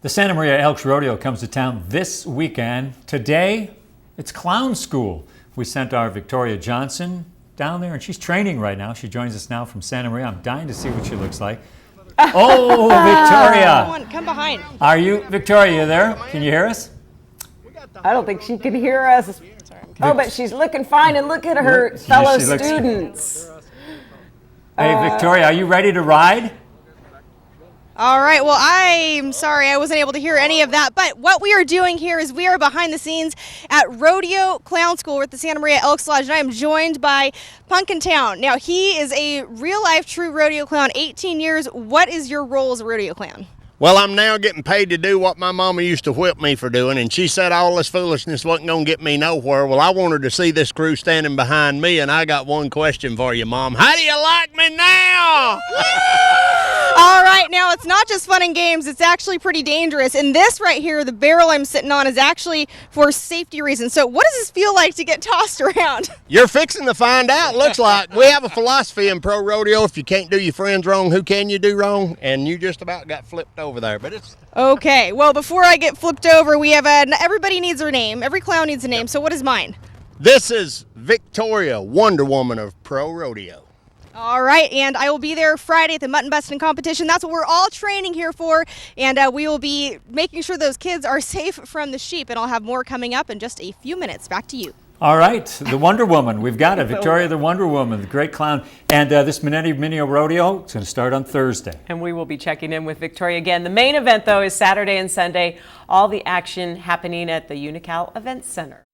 The Santa Maria Elks Rodeo comes to town this weekend. Today, it's clown school. We sent our Victoria Johnson down there, and she's training right now. She joins us now from Santa Maria. I'm dying to see what she looks like. Oh, Victoria! Come behind. Are you, Victoria, you there? Can you hear us? I don't think she can hear us. Oh, but she's looking fine, and look at her fellow students. Hey, Victoria, are you ready to ride? All right, well, I'm sorry I wasn't able to hear any of that, but what we are doing here is we are behind the scenes at Rodeo Clown School at the Santa Maria Elks Lodge, and I am joined by Pumpkin Town. Now, he is a real-life true rodeo clown, 18 years. What is your role as a rodeo clown? Well, I'm now getting paid to do what my mama used to whip me for doing, and she said all this foolishness wasn't going to get me nowhere. Well, I wanted to see this crew standing behind me, and I got one question for you, Mom. How do you like me now? All right, now it's not just fun and games, it's actually pretty dangerous. And this right here, the barrel I'm sitting on, is actually for safety reasons. So what does this feel like to get tossed around? You're fixing to find out, looks like. We have a philosophy in pro rodeo: if you can't do your friends wrong, who can you do wrong? And you just about got flipped over there, but it's... Okay, well, before I get flipped over, we have everybody needs their name. Every clown needs a name, so what is mine? This is Victoria, Wonder Woman of pro rodeo. All right, and I will be there Friday at the mutton busting competition. That's what we're all training here for, and we will be making sure those kids are safe from the sheep, and I'll have more coming up in just a few minutes. Back to you. All right, the Wonder Woman. We've got it. Victoria the Wonder Woman, the great clown. And this Minetti Mini Rodeo is going to start on Thursday. And we will be checking in with Victoria again. The main event, though, is Saturday and Sunday. All the action happening at the Unical Events Center.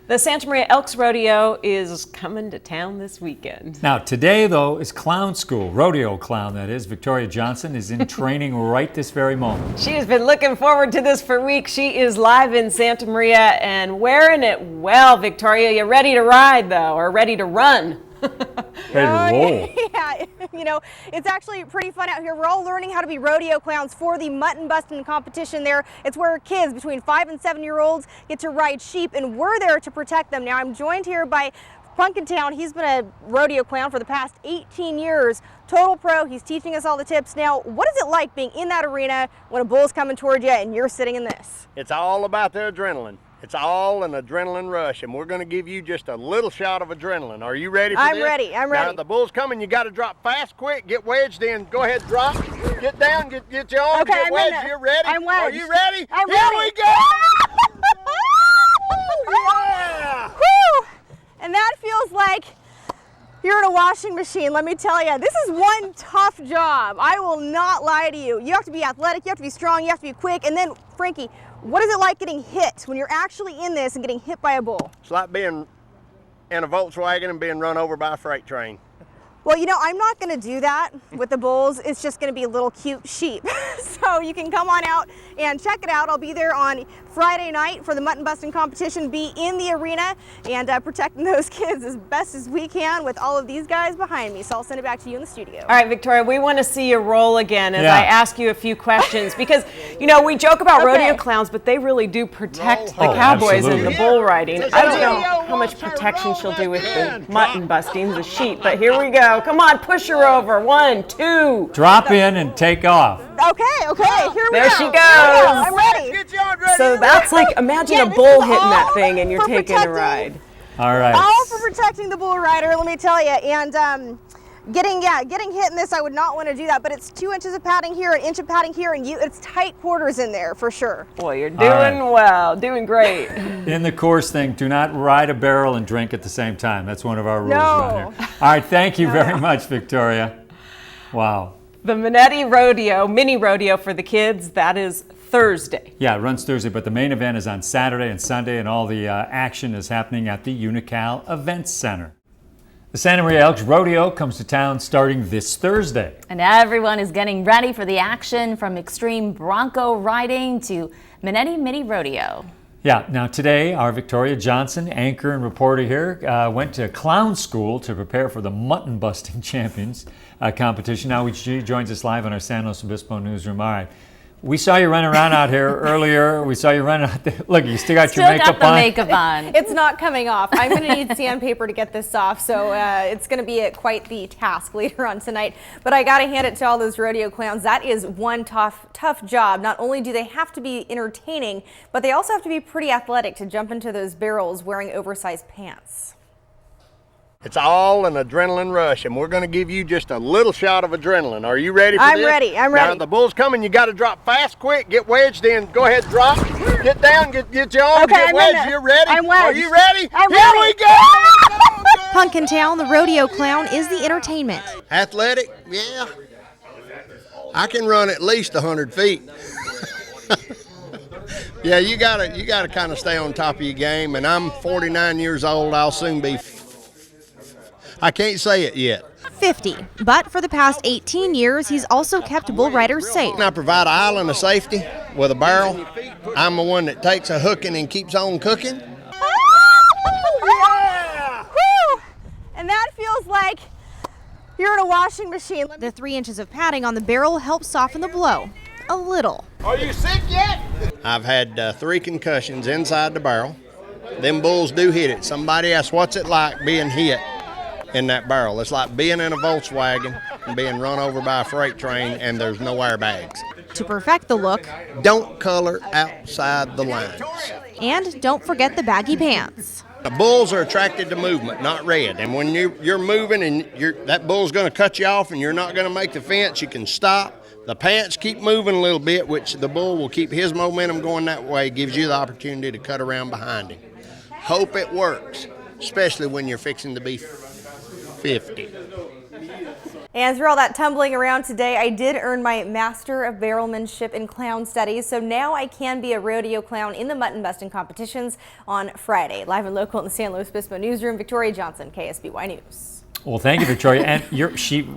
The Santa Maria Elks Rodeo is coming to town this weekend. Now, today, though, is clown school. Rodeo clown, that is. Victoria Johnson is in training right this very moment. She has been looking forward to this for weeks. She is live in Santa Maria and wearing it well. Victoria, you ready to ride, though, or ready to run? Ready to roll. Yeah, you know, it's actually pretty fun out here. We're all learning how to be rodeo clowns for the mutton busting competition there. It's where kids between 5 and 7-year-olds get to ride sheep, and we're there to protect them. Now, I'm joined here by Pumpkin Town. He's been a rodeo clown for the past 18 years. Total pro. He's teaching us all the tips. Now, what is it like being in that arena when a bull's coming toward you and you're sitting in this? It's all about the adrenaline. It's all an adrenaline rush, and we're going to give you just a little shot of adrenaline. Are you ready for this? I'm ready. I'm ready. Now, the bull's coming. You got to drop fast, quick, get wedged in. Go ahead, drop. Get down, get your arms, Okay, get wedged. You're ready? I'm wedged. Are you ready? I'm Here ready. we go! Yeah! Woo! And that feels like you're in a washing machine, let me tell you. This is one tough job. I will not lie to you. You have to be athletic, you have to be strong, you have to be quick. And then, Frankie, what is it like getting hit when you're actually in this and getting hit by a bull? It's like being in a Volkswagen and being run over by a freight train. Well, you know, I'm not going to do that with the bulls. It's just going to be little cute sheep. So you can come on out and check it out. I'll be there on Friday night for the mutton busting competition, be in the arena and protecting those kids as best as we can with all of these guys behind me. So I'll send it back to you in the studio. All right, Victoria, we want to see you roll again as Yeah. I ask you a few questions because, you know, we joke about rodeo clowns, but they really do protect the cowboys and the bull riding. I don't know how much protection she'll do with the mutton busting, the sheep, but here we go. Come on, push her over. 1, 2. Drop in and take off. Okay, here we go. There she goes. I'm ready. Get you on ready. So that's like, imagine a this bull is hitting that all thing and you're for taking a protecting- ride. All right. All for protecting the bull rider, let me tell you. And getting hit in this, I would not want to do that. But it's 2 inches of padding here, 1 inch of padding here, and it's tight quarters in there for sure. Boy, you're All right. doing well, doing great. In the course thing, do not ride a barrel and drink at the same time. That's one of our rules No. around here. All right, thank you very much, Victoria. Wow. The Minetti Rodeo, mini rodeo for the kids, that is Thursday. Yeah, it runs Thursday, but the main event is on Saturday and Sunday, and all the action is happening at the Unical Events Center. The Santa Maria Elks Rodeo comes to town starting this Thursday. And everyone is getting ready for the action, from extreme bronco riding to Minetti Mini Rodeo. Yeah, now today our Victoria Johnson, anchor and reporter here, went to clown school to prepare for the mutton busting champions competition. Now she joins us live on our San Luis Obispo newsroom. All right, We saw you running around out here earlier. We saw you running out there. Look, you still got your Still makeup got the on. makeup on. It's not coming off. I'm going to need sandpaper to get this off, so it's going to be quite the task later on tonight. But I got to hand it to all those rodeo clowns. That is one tough job. Not only do they have to be entertaining, but they also have to be pretty athletic to jump into those barrels wearing oversized pants. It's all an adrenaline rush, and we're going to give you just a little shot of adrenaline. Are you ready for this? I'm ready. Now, the bull's coming. You got to drop fast, quick, get wedged in. Go ahead, drop. Get down, get your arms, Okay, get wedged. You're ready? I'm wedged. Are you ready? I'm Here ready. we go! Pumpkin Town, the rodeo clown, is the entertainment. Athletic? Yeah. I can run at least 100 feet. Yeah, you gotta kind of stay on top of your game, and I'm 49 years old. I'll soon be. I can't say it yet. 50, but for the past 18 years, he's also kept bull riders safe. I provide an island of safety with a barrel. I'm the one that takes a hooking and keeps on cooking. Yeah! Woo! And that feels like you're in a washing machine. The 3 inches of padding on the barrel helps soften the blow. A little. Are you sick yet? I've had 3 concussions inside the barrel. Them bulls do hit it. Somebody asked, what's it like being hit in that barrel? It's like being in a Volkswagen and being run over by a freight train and there's no airbags. To perfect the look, Don't color outside the lines. and don't forget the baggy pants. The bulls are attracted to movement, not red. And when you're moving and that bull's going to cut you off and you're not going to make the fence, you can stop. The pants keep moving a little bit, which the bull will keep his momentum going that way, gives you the opportunity to cut around behind him. Hope it works, especially when you're fixing to be 50. And through all that tumbling around today, I did earn my Master of Barrelmanship in Clown Studies, so now I can be a rodeo clown in the mutton busting competitions on Friday. Live and local in the San Luis Obispo newsroom, Victoria Johnson, KSBY News. Well, thank you, Victoria. And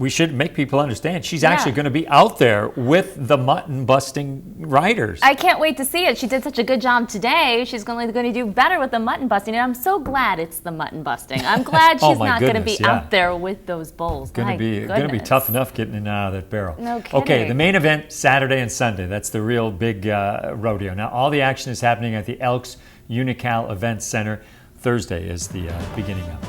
we should make people understand she's actually going to be out there with the mutton busting riders. I can't wait to see it. She did such a good job today. She's going to do better with the mutton busting, and I'm so glad it's the mutton busting. I'm glad she's not going to be out there with those bulls. Going to be tough enough getting in and out of that barrel. No kidding. Okay, the main event Saturday and Sunday. That's the real big rodeo. Now, all the action is happening at the Elks Unical Event Center. Thursday is the beginning of it.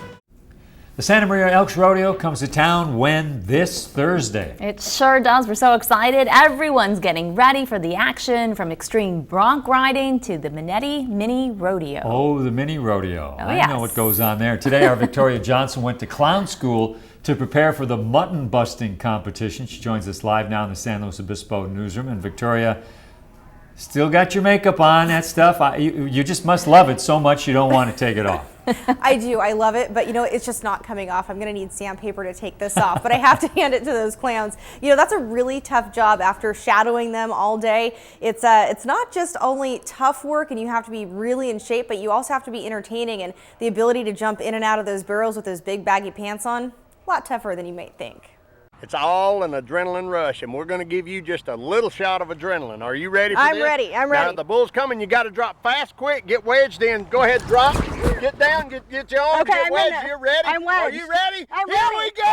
The Santa Maria Elks Rodeo comes to town when? This Thursday. It sure does. We're so excited. Everyone's getting ready for the action, from extreme bronc riding to the Minetti Mini Rodeo. Oh, the Mini Rodeo. I yes. know what goes on there. Today, our Victoria Johnson went to clown school to prepare for the mutton busting competition. She joins us live now in the San Luis Obispo newsroom. And Victoria, still got your makeup on, that stuff. You just must love it so much you don't want to take it off. I do. I love it, but it's just not coming off. I'm going to need sandpaper to take this off, but I have to hand it to those clowns. That's a really tough job after shadowing them all day. It's not just only tough work and you have to be really in shape, but you also have to be entertaining, and the ability to jump in and out of those barrels with those big baggy pants on, a lot tougher than you might think. It's all an adrenaline rush, and we're going to give you just a little shot of adrenaline. Are you ready for this? I'm ready. I'm ready. Now, the bull's coming. You got to drop fast, quick, get wedged in. Go ahead, drop. Get down, get your arms, Okay, get wedged. You're ready? I'm wedged. Are you ready? I'm Here ready. we go!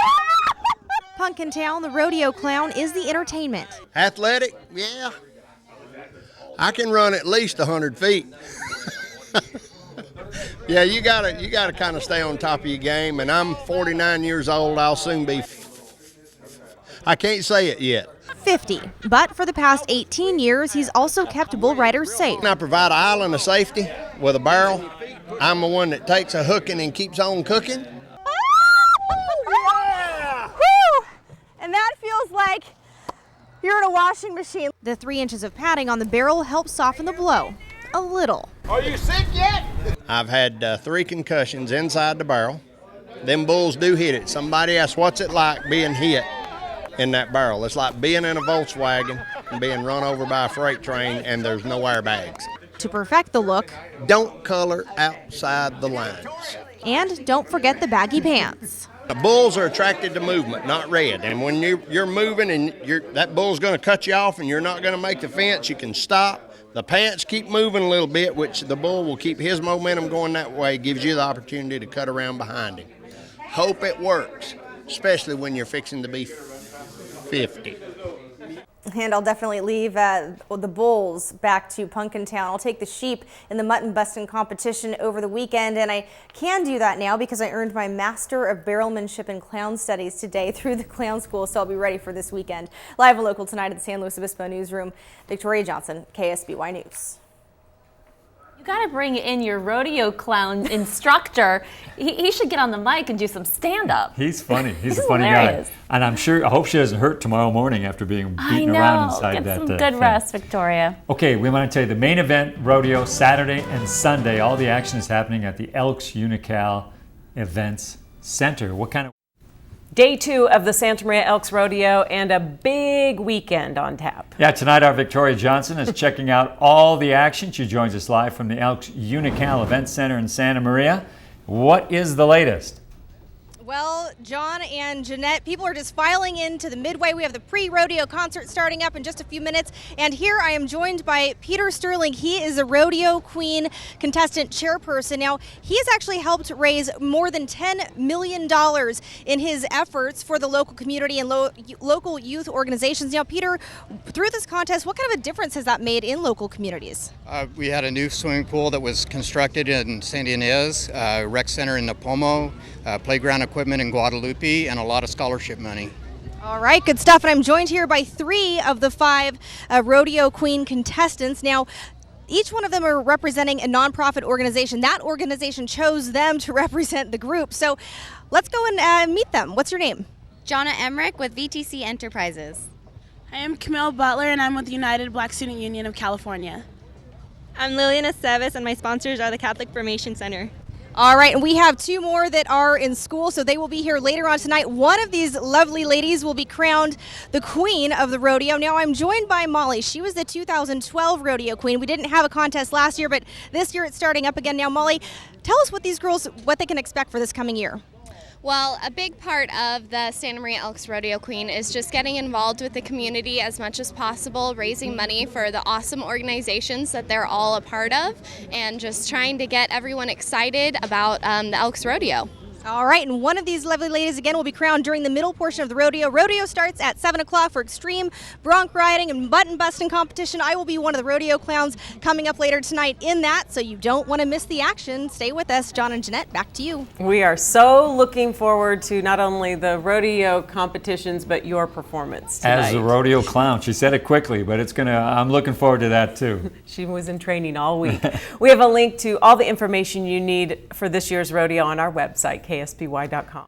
Pumpkin Town, the rodeo clown, is the entertainment. Athletic? Yeah. I can run at least 100 feet. Yeah, you gotta kind of stay on top of your game, and I'm 49 years old. I'll soon be. I can't say it yet. 50, but for the past 18 years, he's also kept bull riders safe. I provide an island of safety with a barrel. I'm the one that takes a hooking and keeps on cooking. Yeah! Woo! And that feels like you're in a washing machine. The 3 inches of padding on the barrel helps soften the blow. A little. Are you sick yet? I've had 3 concussions inside the barrel. Them bulls do hit it. Somebody asked, what's it like being hit in that barrel? It's like being in a Volkswagen and being run over by a freight train and there's no airbags. To perfect the look, Don't color outside the lines. and don't forget the baggy pants. The bulls are attracted to movement, not red. And when you're moving and that bull's going to cut you off and you're not going to make the fence, you can stop. The pants keep moving a little bit, which the bull will keep his momentum going that way, gives you the opportunity to cut around behind him. Hope it works, especially when you're fixing to be 50. And I'll definitely leave the bulls back to Punkintown. I'll take the sheep in the mutton busting competition over the weekend, and I can do that now because I earned my Master of Barrelmanship and Clown Studies today through the clown school, so I'll be ready for this weekend. Live and local tonight at the San Luis Obispo newsroom, Victoria Johnson, KSBY News. You got to bring in your rodeo clown instructor. He should get on the mic and do some stand-up. He's funny. He's a funny guy. And I hope she doesn't hurt tomorrow morning after being beaten around inside Get that some thing. good rest, Victoria. Okay, we want to tell you the main event, rodeo, Saturday and Sunday. All the action is happening at the Elks Unocal Events Center. What kind of... Day 2 of the Santa Maria Elks Rodeo and a big weekend on tap. Yeah, tonight our Victoria Johnson is checking out all the action. She joins us live from the Elks Unocal Event Center in Santa Maria. What is the latest? Well, John and Jeanette, people are just filing into the midway. We have the pre-rodeo concert starting up in just a few minutes. And here I am joined by Peter Sterling. He is a Rodeo Queen contestant chairperson. Now, he has actually helped raise more than $10 million in his efforts for the local community and local youth organizations. Now, Peter, through this contest, what kind of a difference has that made in local communities? We had a new swimming pool that was constructed in San Ynez, rec center in Napomo, playground equipment in Guadalupe, and a lot of scholarship money. All right, good stuff. And I'm joined here by 3 of the 5 Rodeo Queen contestants. Now, each one of them are representing a nonprofit organization. That organization chose them to represent the group. So let's go and meet them. What's your name? Jonna Emmerich with VTC Enterprises. I am Camille Butler, and I'm with the United Black Student Union of California. I'm Liliana Sevis, and my sponsors are the Catholic Formation Center. All right, and we have 2 more that are in school, so they will be here later on tonight. One of these lovely ladies will be crowned the queen of the rodeo. Now, I'm joined by Molly. She was the 2012 rodeo queen. We didn't have a contest last year, but this year it's starting up again. Now, Molly, tell us what these girls, what they can expect for this coming year. Well, a big part of the Santa Maria Elks Rodeo Queen is just getting involved with the community as much as possible, raising money for the awesome organizations that they're all a part of, and just trying to get everyone excited about the Elks Rodeo. All right, and one of these lovely ladies, again, will be crowned during the middle portion of the rodeo. Rodeo starts at 7 o'clock for extreme bronc riding and mutton busting competition. I will be one of the rodeo clowns coming up later tonight in that, so you don't want to miss the action. Stay with us. John and Jeanette, back to you. We are so looking forward to not only the rodeo competitions, but your performance tonight. As a rodeo clown. She said it quickly, but I'm looking forward to that too. She was in training all week. We have a link to all the information you need for this year's rodeo on our website, KSBY.com.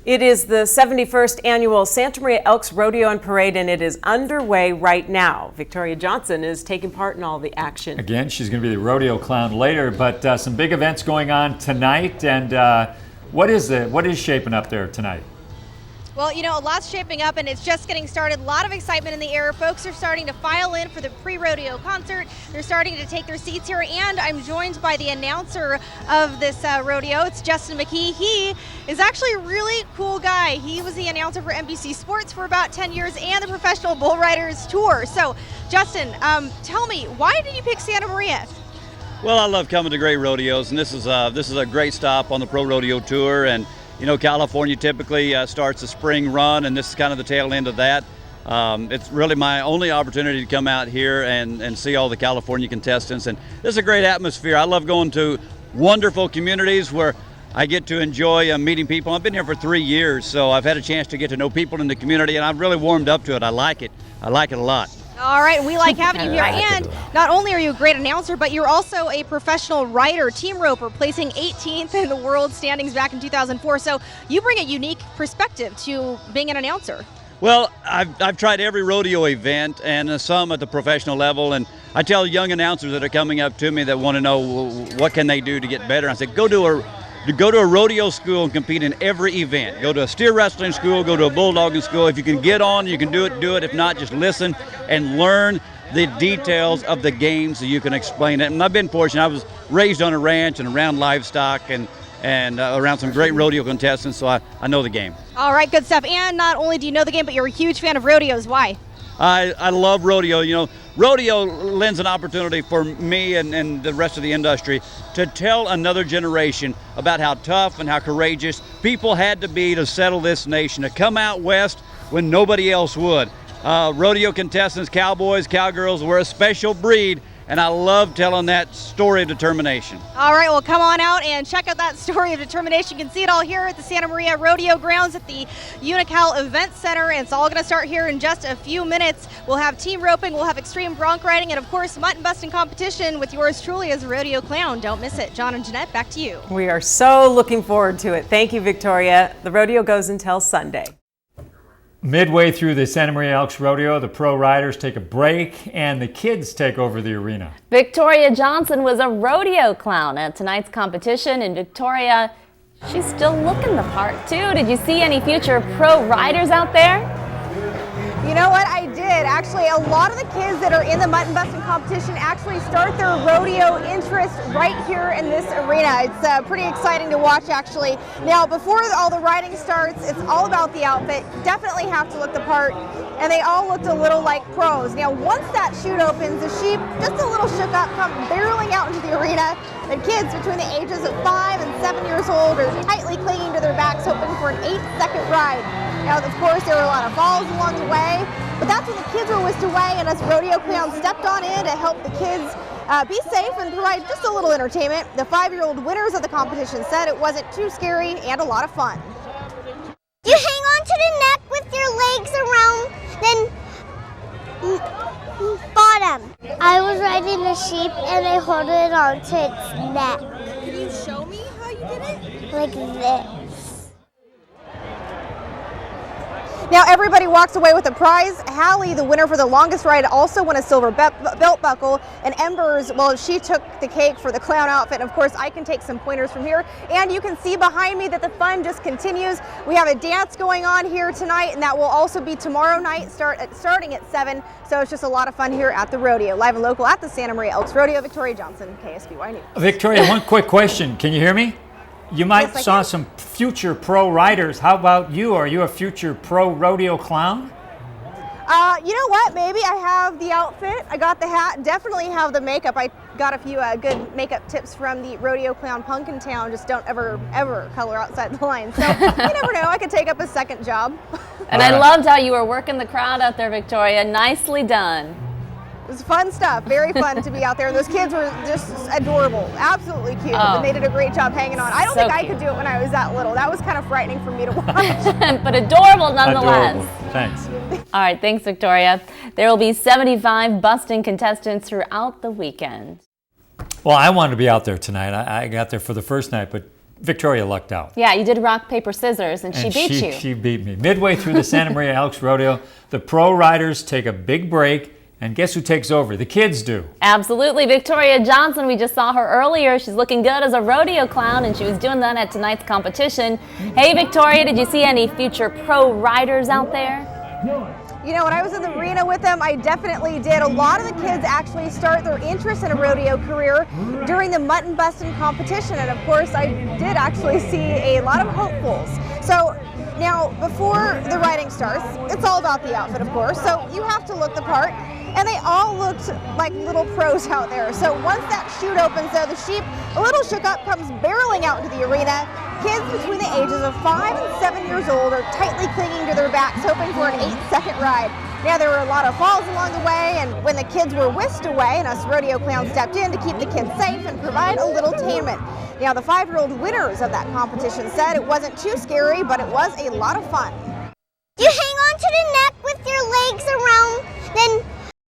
It is the 71st annual Santa Maria Elks Rodeo and Parade, and it is underway right now. Victoria Johnson is taking part in all the action. Again, she's going to be the rodeo clown later, but some big events going on tonight. And what is shaping up there tonight? Well, you know, a lot's shaping up and it's just getting started. A lot of excitement in the air. Folks are starting to file in for the pre-rodeo concert. They're starting to take their seats here, and I'm joined by the announcer of this rodeo. It's Justin McKee. He is actually a really cool guy. He was the announcer for NBC Sports for about 10 years and the Professional Bull Riders Tour. So, Justin, tell me, why did you pick Santa Maria? Well, I love coming to great rodeos, and this is a great stop on the Pro Rodeo Tour. And you know, California typically starts a spring run, and this is kind of the tail end of that. It's really my only opportunity to come out here and see all the California contestants, and this is a great atmosphere. I love going to wonderful communities where I get to enjoy meeting people. I've been here for 3 years, so I've had a chance to get to know people in the community, and I've really warmed up to it. I like it. I like it a lot. All right, we like having you here. And not only are you a great announcer, but you're also a professional rider, team roper, placing 18th in the world standings back in 2004. So you bring a unique perspective to being an announcer. Well, I've tried every rodeo event and some at the professional level, and I tell young announcers that are coming up to me that want to know what can they do to get better. I say, go to a rodeo school and compete in every event. Go to a steer wrestling school, go to a bulldogging school. If you can get on, you can do it, do it. If not, just listen and learn the details of the game so you can explain it. And I've been fortunate. I was raised on a ranch and around livestock and around some great rodeo contestants, so I know the game. All right, good stuff. And not only do you know the game, but you're a huge fan of rodeos. Why? I love rodeo. You know, rodeo lends an opportunity for me and the rest of the industry to tell another generation about how tough and how courageous people had to be to settle this nation, to come out west when nobody else would. rodeo contestants, cowboys, cowgirls, we're a special breed, and I love telling that story of determination. All right, well, come on out and check out that story of determination. You can see it all here at the Santa Maria Rodeo Grounds at the Unocal Event Center, and it's all going to start here in just a few minutes. We'll have team roping, we'll have extreme bronc riding, and of course, mutton busting competition with yours truly as a rodeo clown. Don't miss it. John and Jeanette, back to you. We are so looking forward to it. Thank you, Victoria. The rodeo goes until Sunday. Midway through the Santa Maria Elks Rodeo, the pro riders take a break and the kids take over the arena. Victoria Johnson was a rodeo clown at tonight's competition, and Victoria, she's still looking the part too. Did you see any future pro riders out there? You know what, I did. Actually, a lot of the kids that are in the mutton busting competition actually start their rodeo interest right here in this arena. It's pretty exciting to watch, actually. Now, before all the riding starts, it's all about the outfit. Definitely have to look the part, and they all looked a little like pros. Now, once that chute opens, the sheep, just a little shook up, come barreling out into the arena, and kids between the ages of 5 and 7 years old are tightly clinging to their backs, hoping for an 8-second ride. Now, of course, there were a lot of falls along the way, but that's when the kids were whisked away, and us rodeo clowns stepped on in to help the kids be safe and provide just a little entertainment. The 5-year-old winners of the competition said it wasn't too scary and a lot of fun. You hang on to the neck with your legs around, then bottom. I was riding a sheep and I hold it onto its neck. Can you show me how you did it? Like this. Now everybody walks away with a prize. Hallie, the winner for the longest ride, also won a silver belt buckle. And Embers, well, she took the cake for the clown outfit. And of course, I can take some pointers from here. And you can see behind me that the fun just continues. We have a dance going on here tonight, and that will also be tomorrow night, starting at 7. So it's just a lot of fun here at the rodeo. Live and local at the Santa Maria Elks Rodeo. Victoria Johnson, KSBY News. Victoria, one quick question. Can you hear me? You might saw some future pro riders. How about you? Are you a future pro rodeo clown? You know what? Maybe I have the outfit. I got the hat. Definitely have the makeup. I got a few good makeup tips from the rodeo clown Pumpkin Town. Just don't ever color outside the line. So you never know. I could take up a second job. And I loved how you were working the crowd out there, Victoria. Nicely done. It was fun stuff. Very fun to be out there. Those kids were just adorable. Absolutely cute. And they did a great job hanging on. I don't think I could do it when I was that little. That was kind of frightening for me to watch. But adorable nonetheless. Adorable. Thanks. All right, thanks, Victoria. There will be 75 busting contestants throughout the weekend. Well, I wanted to be out there tonight. I got there for the first night, but Victoria lucked out. Yeah, you did rock, paper, scissors, and she beat you. She beat me. Midway through the Santa Maria Elks Rodeo, the pro riders take a big break. And guess who takes over? The kids do. Absolutely. Victoria Johnson, we just saw her earlier. She's looking good as a rodeo clown, and she was doing that at tonight's competition. Hey, Victoria, did you see any future pro riders out there? You know, when I was in the arena with them, I definitely did. A lot of the kids actually start their interest in a rodeo career during the mutton busting competition. And of course, I did actually see a lot of hopefuls. So now, before the riding starts, it's all about the outfit, of course. So you have to look the part. And they all looked like little pros out there. So once that chute opens, though, the sheep, a little shook up, comes barreling out into the arena. Kids between the ages of 5 and 7 years old are tightly clinging to their backs, hoping for an 8-second ride. Now, there were a lot of falls along the way, and when the kids were whisked away, and us rodeo clowns stepped in to keep the kids safe and provide a little entertainment. Now, the 5-year-old winners of that competition said it wasn't too scary, but it was a lot of fun.